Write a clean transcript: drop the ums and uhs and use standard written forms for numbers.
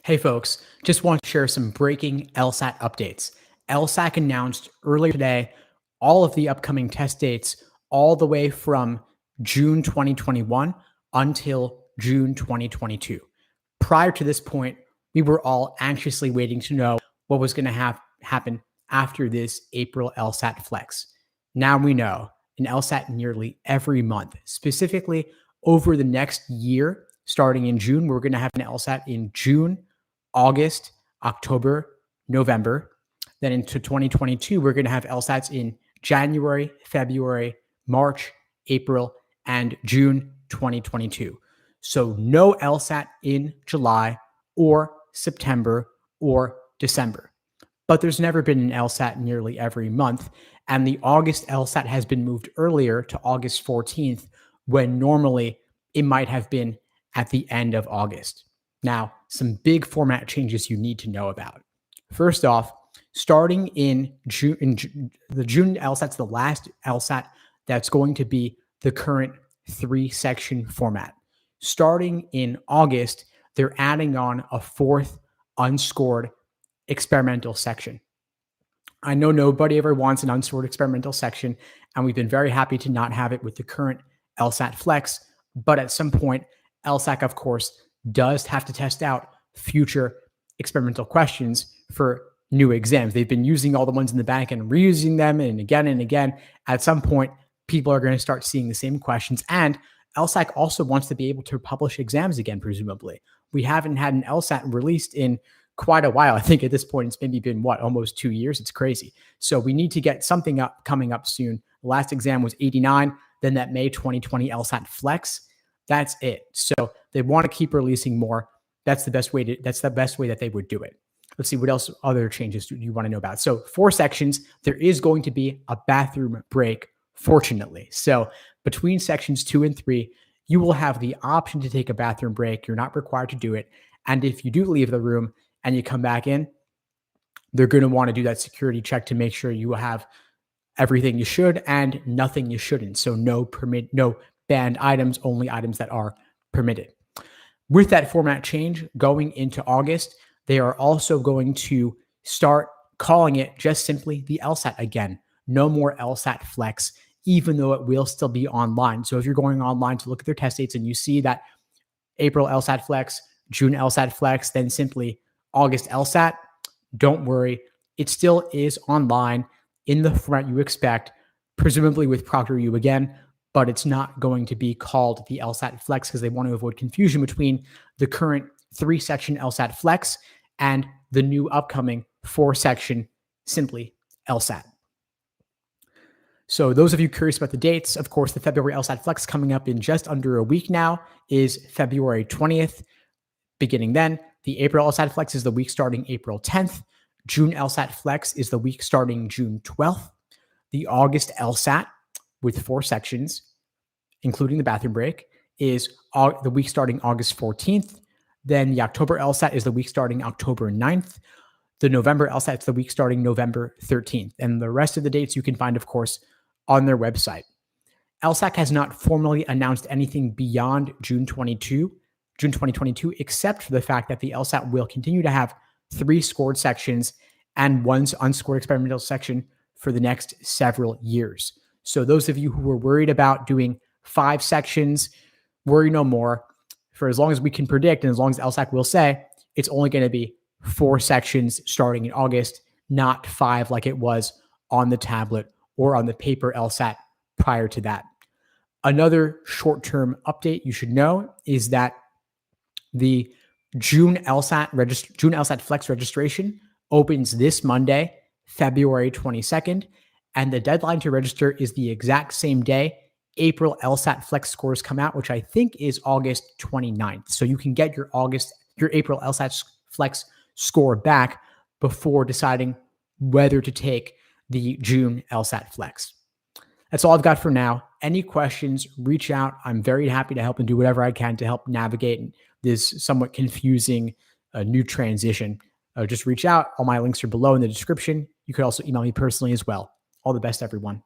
Hey folks, just want to share some breaking LSAT updates. LSAC announced earlier today all of the upcoming test dates all the way from June 2021 until June 2022. Prior to this point, we were all anxiously waiting to know what was going to happen after this April LSAT Flex. Now we know an LSAT nearly every month, specifically over the next year, starting in June. We're going to have an LSAT in June, August, October, November. Then into 2022, we're going to have LSATs in January, February, March, April, and June 2022. So no LSAT in July or September or December. But there's never been an LSAT nearly every month. And the August LSAT has been moved earlier to August 14th, when normally it might have been at the end of August. Now, some big format changes you need to know about. First off, starting in June, the June LSAT's the last LSAT that's going to be the current 3-section format. Starting in August, they're adding on a 4th unscored experimental section. I know nobody ever wants an unscored experimental section, and we've been very happy to not have it with the current LSAT Flex, but at some point, LSAC, of course, does have to test out future experimental questions for new exams. They've been using all the ones in the bank and reusing them and again and again. At some point, people are going to start seeing the same questions. And LSAC also wants to be able to publish exams again, presumably. We haven't had an LSAT released in quite a while. I think at this point, it's maybe been, almost 2 years? It's crazy. So we need to get something coming up soon. The last exam was 89, then that May 2020 LSAT Flex. That's it. So they want to keep releasing more. That's the best way that they would do it. Let's see what else, other changes do you want to know about. So 4 sections, there is going to be a bathroom break, fortunately. So between sections 2 and 3, you will have the option to take a bathroom break. You're not required to do it. And if you do leave the room and you come back in, they're going to want to do that security check to make sure you have everything you should and nothing you shouldn't. So no banned items, only items that are permitted. With that format change going into August, they are also going to start calling it just simply the LSAT again. No more LSAT Flex, even though it will still be online. So if you're going online to look at their test dates and you see that April LSAT Flex, June LSAT Flex, then simply August LSAT, don't worry. It still is online in the format you expect, presumably with ProctorU again, but it's not going to be called the LSAT Flex because they want to avoid confusion between the current 3-section LSAT Flex and the new upcoming 4-section simply LSAT. So those of you curious about the dates, of course, the February LSAT Flex coming up in just under a week now is February 20th. Beginning then, the April LSAT Flex is the week starting April 10th. June LSAT Flex is the week starting June 12th. The August LSAT with 4 sections, including the bathroom break, is the week starting August 14th. Then the October LSAT is the week starting October 9th. The November LSAT is the week starting November 13th. And the rest of the dates you can find, of course, on their website. LSAC has not formally announced anything beyond June 2022, except for the fact that the LSAT will continue to have 3 scored sections and 1 unscored experimental section for the next several years. So those of you who were worried about doing 5 sections, worry no more. For as long as we can predict and as long as LSAC will say, it's only going to be 4 sections starting in August, not 5 like it was on the tablet or on the paper LSAT prior to that. Another short-term update you should know is that the June LSAT Flex registration opens this Monday, February 22nd, and the deadline to register is the exact same day April LSAT Flex scores come out, which I think is August 29th. So you can get your April LSAT Flex score back before deciding whether to take the June LSAT Flex. That's all I've got for now. Any questions, reach out. I'm very happy to help and do whatever I can to help navigate this somewhat confusing new transition. Just reach out. All my links are below in the description. You could also email me personally as well. All the best, everyone.